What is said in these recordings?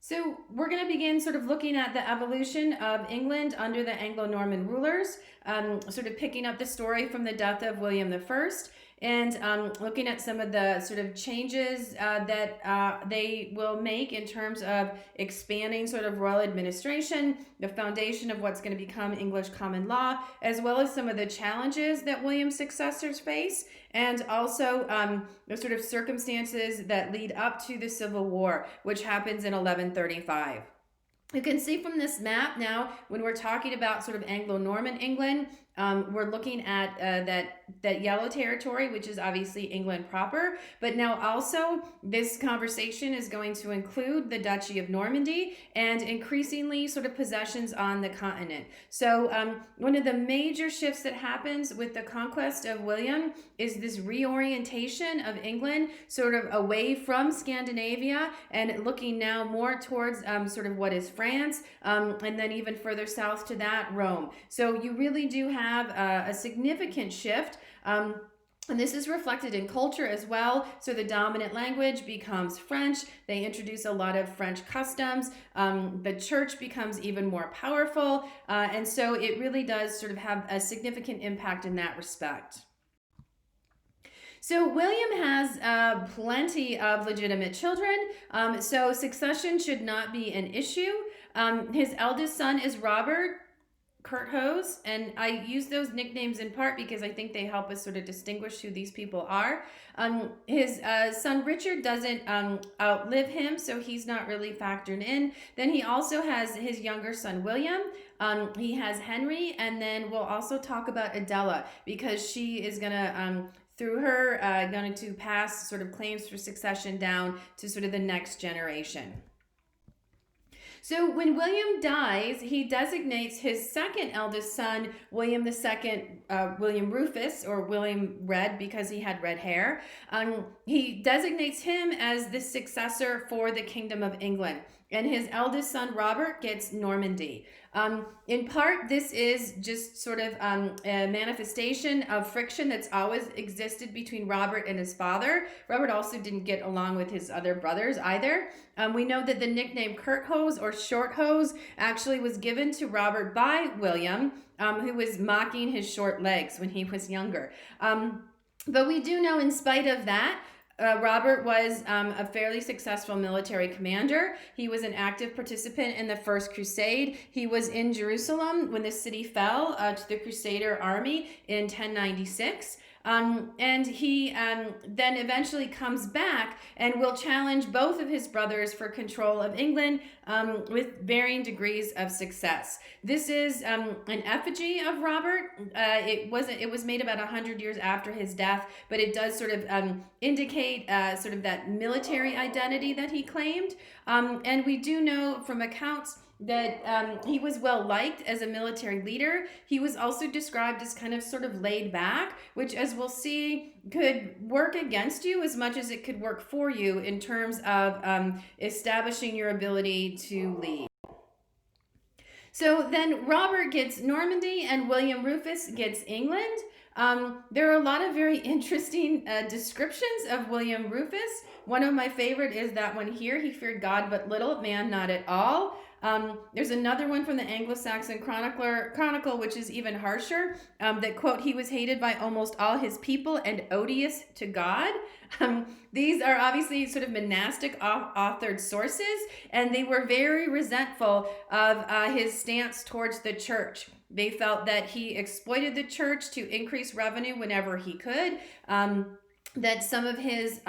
So we're going to begin sort of looking at the evolution of England under the Anglo-Norman rulers, sort of picking up the story from the death of William I, and looking at some of the sort of changes that they will make in terms of expanding sort of royal administration, the foundation of what's going to become English common law, as well as some of the challenges that William's successors face, and also the sort of circumstances that lead up to the Civil War, which happens in 1135. You can see from this map now, when we're talking about sort of Anglo-Norman England, we're looking at that yellow territory, which is obviously England proper. But now also this conversation is going to include the Duchy of Normandy and increasingly sort of possessions on the continent. So one of the major shifts that happens with the conquest of William is this reorientation of England sort of away from Scandinavia and looking now more towards sort of what is France, and then even further south to that, Rome. So you really do have a significant shift. And this is reflected in culture as well. So the dominant language becomes French. They introduce a lot of French customs. The church becomes even more powerful. And so it really does sort of have a significant impact in that respect. So William has plenty of legitimate children, so succession should not be an issue. His eldest son is Robert Curthose, and I use those nicknames in part because I think they help us sort of distinguish who these people are. His son Richard doesn't outlive him, so he's not really factored in. Then he also has his younger son William. He has Henry, and then we'll also talk about Adela because she is going to through her, going to pass sort of claims for succession down to sort of the next generation. So when William dies, he designates his second eldest son, William II, William Rufus, or William Red because he had red hair. He designates him as the successor for the Kingdom of England. And his eldest son, Robert, gets Normandy. In part, this is just sort of a manifestation of friction that's always existed between Robert and his father. Robert also didn't get along with his other brothers either. We know that the nickname Curthose or Short Hose actually was given to Robert by William, who was mocking his short legs when he was younger. But we do know in spite of that, Robert was a fairly successful military commander. He was an active participant in the First Crusade. He was in Jerusalem when the city fell to the Crusader army in 1096. And he then eventually comes back and will challenge both of his brothers for control of England with varying degrees of success. This is an effigy of Robert. It was made about 100 years after his death, but it does sort of indicate sort of that military identity that he claimed. And we do know from accounts that he was well liked as a military leader. He was also described as kind of sort of laid back, which, as we'll see, could work against you as much as it could work for you in terms of establishing your ability to lead. So then Robert gets Normandy and William Rufus gets England. There are a lot of very interesting descriptions of William Rufus. One of my favorite is that one here. He feared God but little, man not at all. There's another one from the Anglo-Saxon Chronicle, which is even harsher, that, quote, he was hated by almost all his people and odious to God. These are obviously sort of monastic authored sources, and they were very resentful of his stance towards the church. They felt that he exploited the church to increase revenue whenever he could, that some of his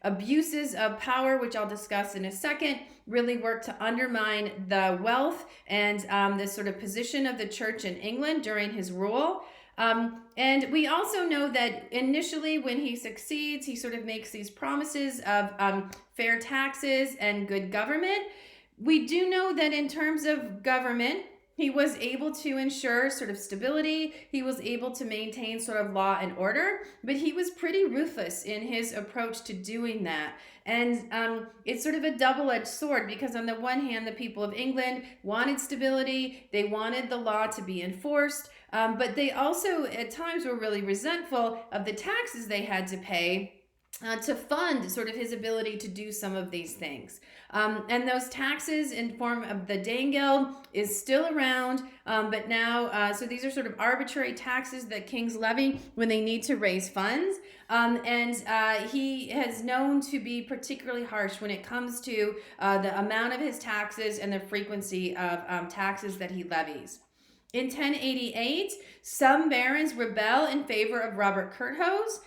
abuses of power, which I'll discuss in a second, really worked to undermine the wealth and the sort of position of the church in England during his rule. And we also know that initially when he succeeds, he sort of makes these promises of fair taxes and good government. We do know that in terms of government, he was able to ensure sort of stability. He was able to maintain sort of law and order, but he was pretty ruthless in his approach to doing that. And it's sort of a double-edged sword because on the one hand, the people of England wanted stability. They wanted the law to be enforced, but they also at times were really resentful of the taxes they had to pay to fund sort of his ability to do some of these things. And those taxes in form of the Danegeld is still around, but now, so these are sort of arbitrary taxes that kings levy when they need to raise funds. And he has known to be particularly harsh when it comes to the amount of his taxes and the frequency of taxes that he levies. In 1088, some barons rebel in favor of Robert Curthose.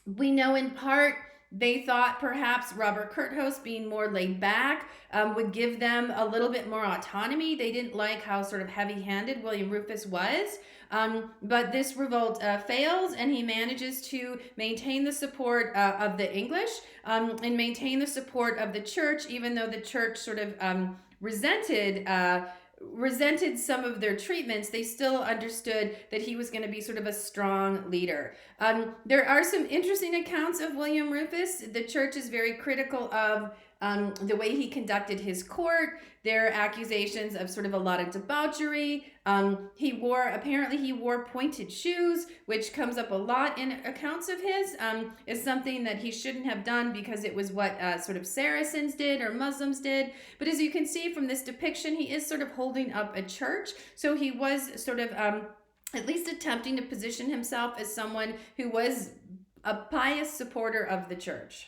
We know in part they thought perhaps Robert Curthose, being more laid back, would give them a little bit more autonomy. They didn't like how sort of heavy-handed William Rufus was. But this revolt fails, and he manages to maintain the support of the English and maintain the support of the church, even though the church sort of resented some of their treatments. They still understood that he was going to be sort of a strong leader. There are some interesting accounts of William Rufus. The church is very critical of the way he conducted his court. There are accusations of sort of a lot of debauchery. He wore pointed shoes, which comes up a lot in accounts of his, is something that he shouldn't have done because it was what sort of Saracens did or Muslims did. But as you can see from this depiction, he is sort of holding up a church. So he was sort of at least attempting to position himself as someone who was a pious supporter of the church.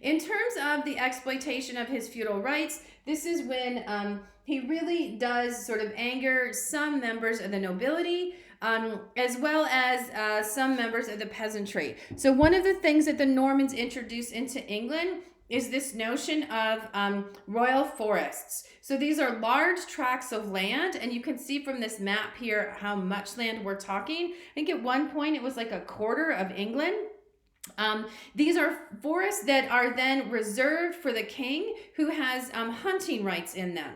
In terms of the exploitation of his feudal rights, this is when he really does sort of anger some members of the nobility, as well as some members of the peasantry. So one of the things that the Normans introduced into England is this notion of royal forests. So these are large tracts of land, and you can see from this map here how much land we're talking. I think at one point it was like a quarter of England. These are forests that are then reserved for the king, who has hunting rights in them.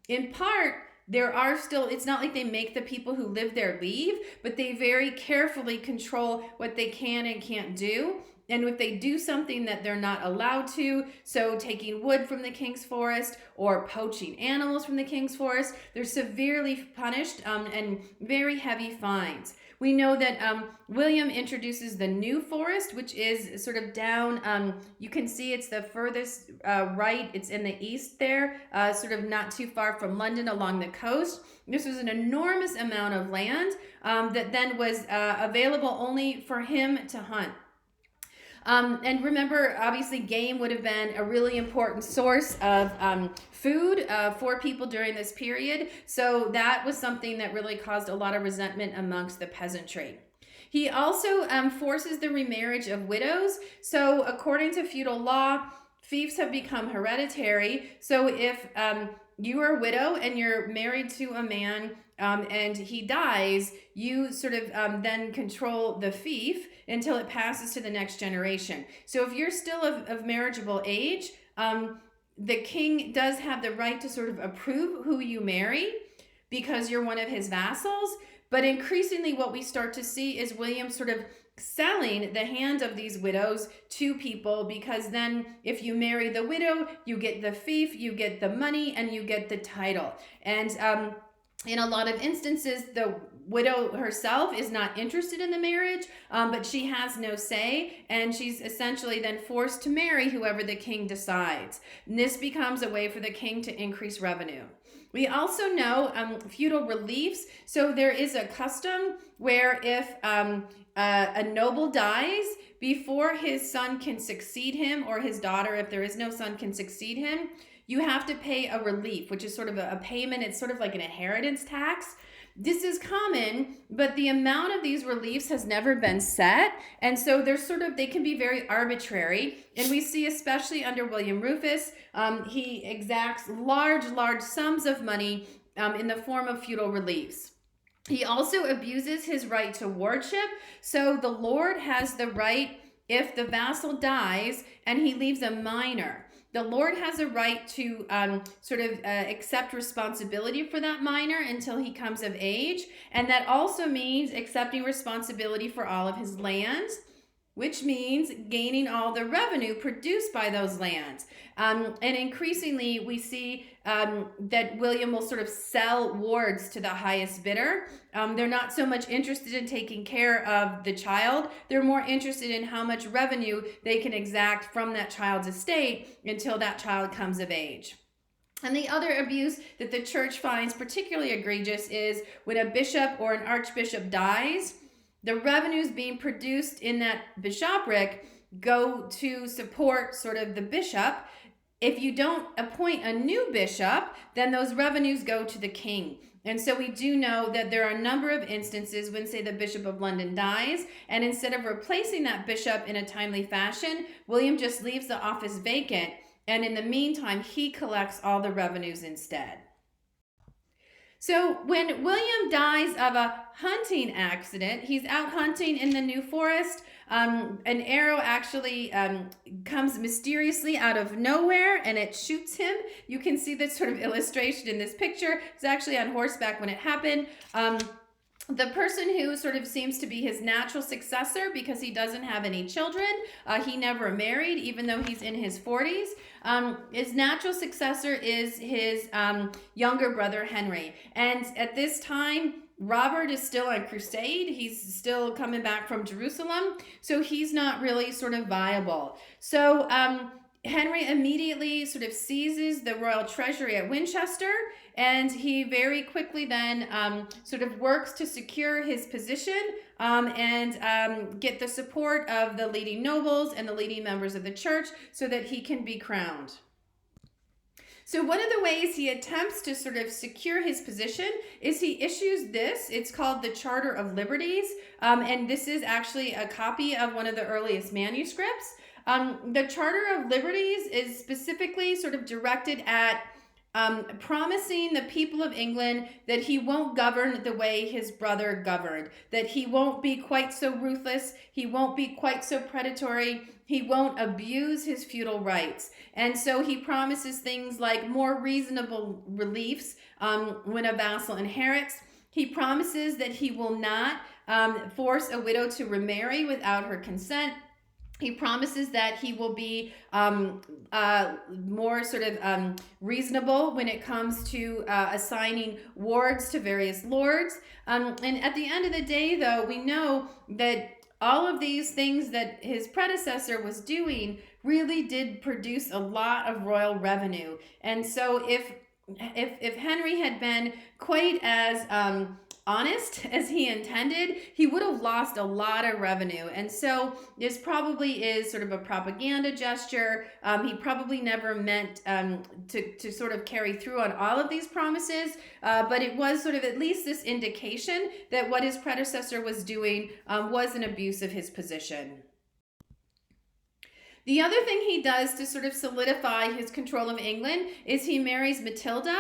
In part, there are still, it's not like they make the people who live there leave, but they very carefully control what they can and can't do. And if they do something that they're not allowed to, so taking wood from the king's forest or poaching animals from the king's forest, they're severely punished and very heavy fines. We know that William introduces the New Forest, which is sort of down, you can see it's the furthest right, it's in the east there, sort of not too far from London along the coast. This was an enormous amount of land that then was available only for him to hunt. And remember, obviously, game would have been a really important source of food for people during this period. So that was something that really caused a lot of resentment amongst the peasantry. He also forces the remarriage of widows. So according to feudal law, fiefs have become hereditary. So if you are a widow and you're married to a man and he dies, you sort of then control the fief until it passes to the next generation. So if you're still of marriageable age, the king does have the right to sort of approve who you marry because you're one of his vassals. But increasingly what we start to see is William sort of selling the hand of these widows to people, because then if you marry the widow, you get the fief, you get the money, and you get the title. And in a lot of instances, the widow herself is not interested in the marriage, but she has no say, and she's essentially then forced to marry whoever the king decides. And this becomes a way for the king to increase revenue. We also know feudal reliefs. So there is a custom where if a noble dies, before his son can succeed him, or his daughter, if there is no son, can succeed him, you have to pay a relief, which is sort of a payment. It's sort of like an inheritance tax. This is common, but the amount of these reliefs has never been set. And so they can be very arbitrary. And we see, especially under William Rufus, he exacts large sums of money in the form of feudal reliefs. He also abuses his right to wardship. So the lord has the right, if the vassal dies and he leaves a minor, the lord has a right to accept responsibility for that minor until he comes of age. And that also means accepting responsibility for all of his lands. which means gaining all the revenue produced by those lands. And increasingly, we see that William will sort of sell wards to the highest bidder. They're not so much interested in taking care of the child. They're more interested in how much revenue they can exact from that child's estate until that child comes of age. And the other abuse that the church finds particularly egregious is when a bishop or an archbishop dies, the revenues being produced in that bishopric go to support sort of the bishop. If you don't appoint a new bishop, then those revenues go to the king. And so we do know that there are a number of instances when, say, the Bishop of London dies, and instead of replacing that bishop in a timely fashion, William just leaves the office vacant, and in the meantime, he collects all the revenues instead. So when William dies of a hunting accident, he's out hunting in the New Forest. An arrow actually comes mysteriously out of nowhere and it shoots him. You can see this sort of illustration in this picture. He's actually on horseback when it happened. The person who sort of seems to be his natural successor, because he doesn't have any children, he never married, even though he's in his 40s. His natural successor is his younger brother, Henry. And at this time, Robert is still on crusade. He's still coming back from Jerusalem. So he's not really sort of viable. So Henry immediately sort of seizes the royal treasury at Winchester, and he very quickly then sort of works to secure his position and get the support of the leading nobles and the leading members of the church so that he can be crowned. So one of the ways he attempts to sort of secure his position is he issues this. It's called the Charter of Liberties, and this is actually a copy of one of the earliest manuscripts. The Charter of Liberties is specifically sort of directed at promising the people of England that he won't govern the way his brother governed, that he won't be quite so ruthless, he won't be quite so predatory, he won't abuse his feudal rights. And so he promises things like more reasonable reliefs when a vassal inherits. He promises that he will not force a widow to remarry without her consent. He promises that he will be more sort of reasonable when it comes to assigning wards to various lords. And at the end of the day, though, we know that all of these things that his predecessor was doing really did produce a lot of royal revenue. And so if Henry had been quite as honest as he intended, he would have lost a lot of revenue. And so this probably is sort of a propaganda gesture. He probably never meant to sort of carry through on all of these promises, but it was sort of at least this indication that what his predecessor was doing was an abuse of his position. The other thing he does to sort of solidify his control of England is he marries Matilda.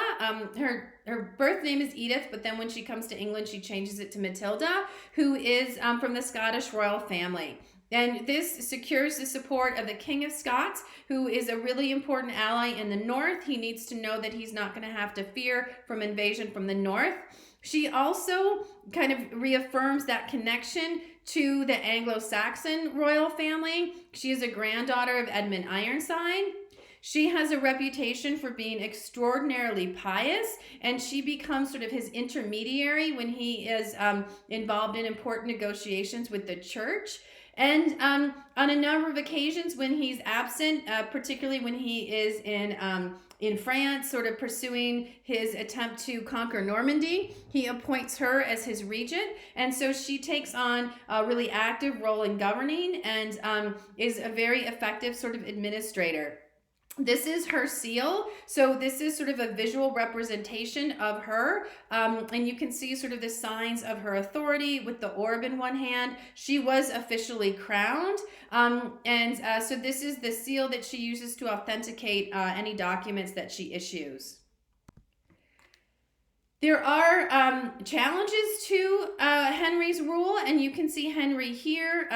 Her birth name is Edith, but then when she comes to England, she changes it to Matilda, who is from the Scottish royal family. And this secures the support of the King of Scots, who is a really important ally in the north. He needs to know that he's not going to have to fear from invasion from the north. She also kind of reaffirms that connection to the Anglo-Saxon royal family. She is a granddaughter of Edmund Ironside. She has a reputation for being extraordinarily pious, and she becomes sort of his intermediary when he is involved in important negotiations with the church. And on a number of occasions when he's absent, particularly when he is in France, sort of pursuing his attempt to conquer Normandy, he appoints her as his regent. And so she takes on a really active role in governing and is a very effective sort of administrator. This is her seal. So this is sort of a visual representation of her. And you can see sort of the signs of her authority with the orb in one hand. She was officially crowned. So this is the seal that she uses to authenticate any documents that she issues. There are challenges to Henry's rule, and you can see Henry here.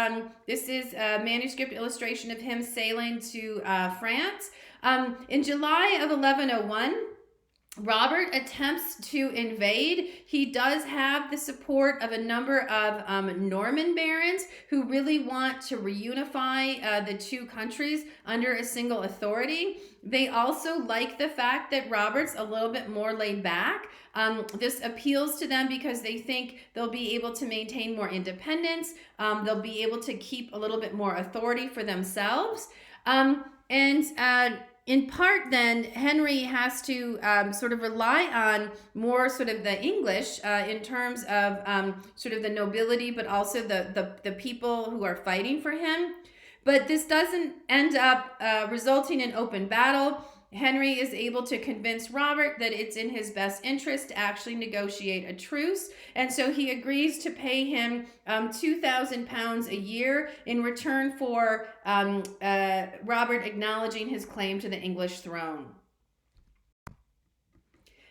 This is a manuscript illustration of him sailing to France. In July of 1101, Robert attempts to invade. He does have the support of a number of Norman barons who really want to reunify the two countries under a single authority. They also like the fact that Robert's a little bit more laid back. This appeals to them because they think they'll be able to maintain more independence. They'll be able to keep a little bit more authority for themselves. In part, then, Henry has to sort of rely on more sort of the English in terms of sort of the nobility, but also the people who are fighting for him. But this doesn't end up resulting in open battle. Henry is able to convince Robert that it's in his best interest to actually negotiate a truce. And so he agrees to pay him 2,000 pounds a year in return for Robert acknowledging his claim to the English throne.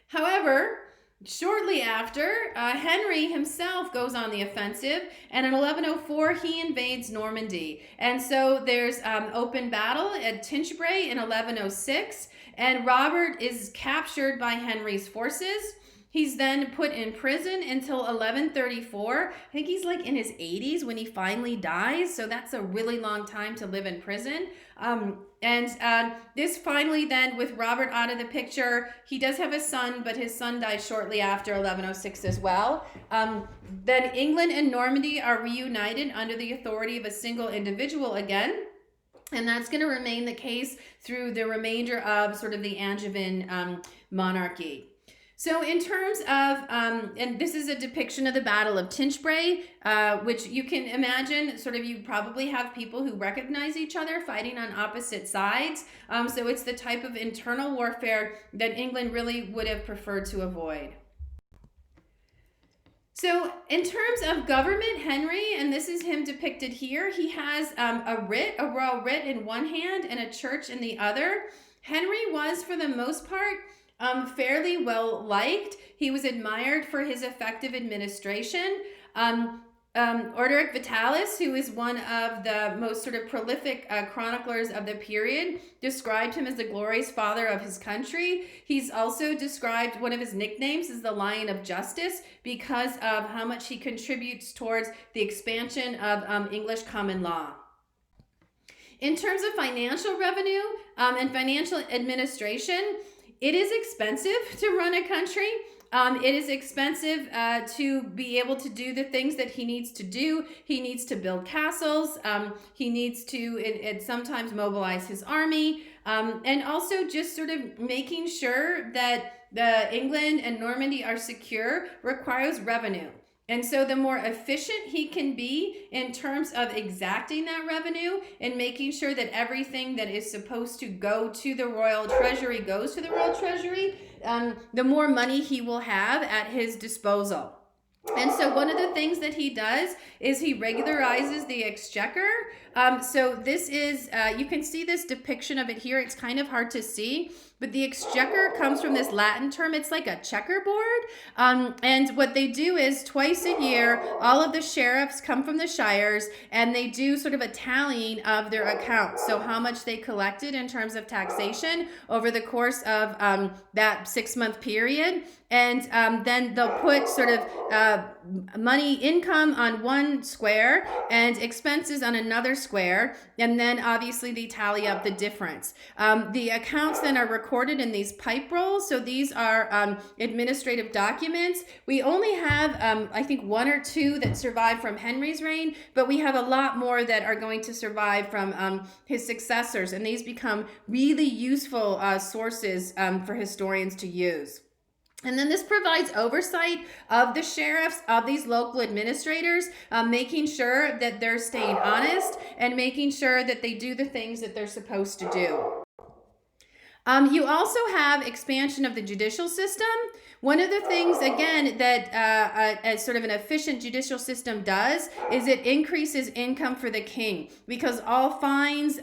However, shortly after, Henry himself goes on the offensive, and in 1104 he invades Normandy. And so there's open battle at Tinchebray in 1106, and Robert is captured by Henry's forces. He's then put in prison until 1134. I think he's like in his 80s when he finally dies, so that's a really long time to live in prison. This finally then, with Robert out of the picture, he does have a son, but his son dies shortly after 1106 as well. Then England and Normandy are reunited under the authority of a single individual again. And that's going to remain the case through the remainder of sort of the Angevin monarchy. So in terms of, and this is a depiction of the Battle of Tinchebray, which you can imagine sort of you probably have people who recognize each other fighting on opposite sides. So it's the type of internal warfare that England really would have preferred to avoid. So in terms of government, Henry, and this is him depicted here, he has a royal writ in one hand and a church in the other. Henry was, for the most part, fairly well liked. He was admired for his effective administration. Orderic Vitalis, who is one of the most sort of prolific chroniclers of the period, described him as the glorious father of his country. He's also described, one of his nicknames is the Lion of Justice, because of how much he contributes towards the expansion of English common law. In terms of financial revenue and financial administration, it is expensive to run a country. It is expensive to be able to do the things that he needs to do. He needs to build castles. He needs to sometimes mobilize his army. And also just sort of making sure that the England and Normandy are secure requires revenue. And so the more efficient he can be in terms of exacting that revenue and making sure that everything that is supposed to go to the royal treasury goes to the royal treasury, the more money he will have at his disposal. And so one of the things that he does is he regularizes the exchequer. So this is, you can see this depiction of it here. It's kind of hard to see, but the exchequer comes from this Latin term. It's like a checkerboard. And what they do is twice a year, all of the sheriffs come from the shires and they do sort of a tallying of their accounts. So how much they collected in terms of taxation over the course of that 6-month period. And then they'll put sort of money income on one square and expenses on another square, and then obviously they tally up the difference. The accounts then are recorded in these pipe rolls, so these are administrative documents. We only have I think 1 or 2 that survive from Henry's reign, but we have a lot more that are going to survive from his successors, and these become really useful sources for historians to use. And then this provides oversight of the sheriffs, of these local administrators, making sure that they're staying honest and making sure that they do the things that they're supposed to do. You also have expansion of the judicial system. One of the things, again, that as sort of an efficient judicial system does is it increases income for the king, because all fines,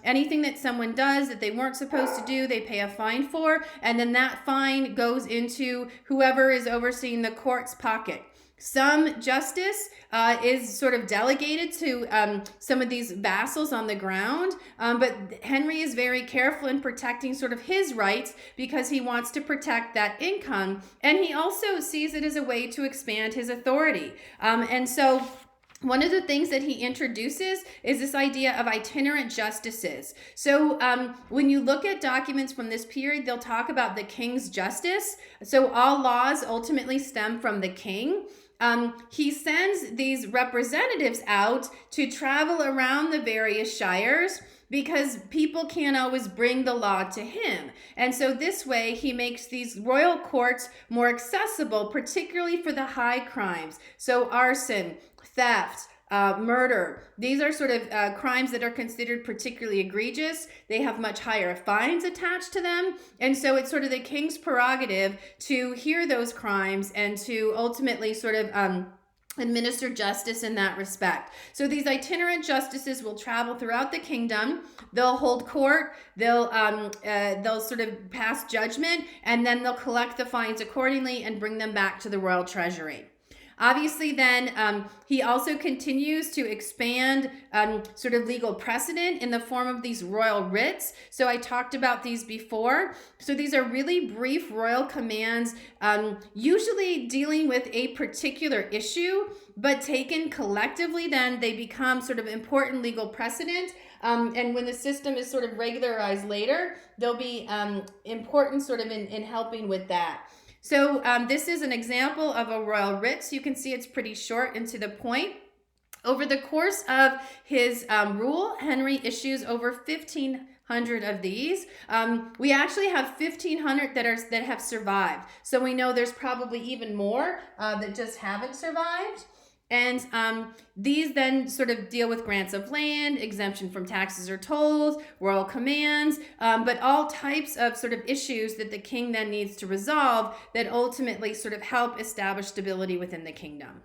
anything that someone does that they weren't supposed to do, they pay a fine for, and then that fine goes into whoever is overseeing the court's pocket. Some justice is sort of delegated to some of these vassals on the ground, but Henry is very careful in protecting sort of his rights because he wants to protect that income, and he also sees it as a way to expand his authority. And so one of the things that he introduces is this idea of itinerant justices. So when you look at documents from this period, they'll talk about the king's justice. So all laws ultimately stem from the king. He sends these representatives out to travel around the various shires because people can't always bring the law to him. And so this way he makes these royal courts more accessible, particularly for the high crimes. So arson, theft, murder. These are sort of crimes that are considered particularly egregious. They have much higher fines attached to them. And so it's sort of the king's prerogative to hear those crimes and to ultimately sort of administer justice in that respect. So these itinerant justices will travel throughout the kingdom. They'll hold court. They'll sort of pass judgment, and then they'll collect the fines accordingly and bring them back to the royal treasury. Obviously, then he also continues to expand sort of legal precedent in the form of these royal writs. So I talked about these before. So these are really brief royal commands, usually dealing with a particular issue, but taken collectively, then they become sort of important legal precedent. And when the system is sort of regularized later, they'll be important sort of in helping with that. So this is an example of a royal writ. So you can see it's pretty short and to the point. Over the course of his rule, Henry issues over 1,500 of these. We actually have 1,500 that have survived. So we know there's probably even more that just haven't survived. And these then sort of deal with grants of land, exemption from taxes or tolls, royal commands, but all types of sort of issues that the king then needs to resolve that ultimately sort of help establish stability within the kingdom.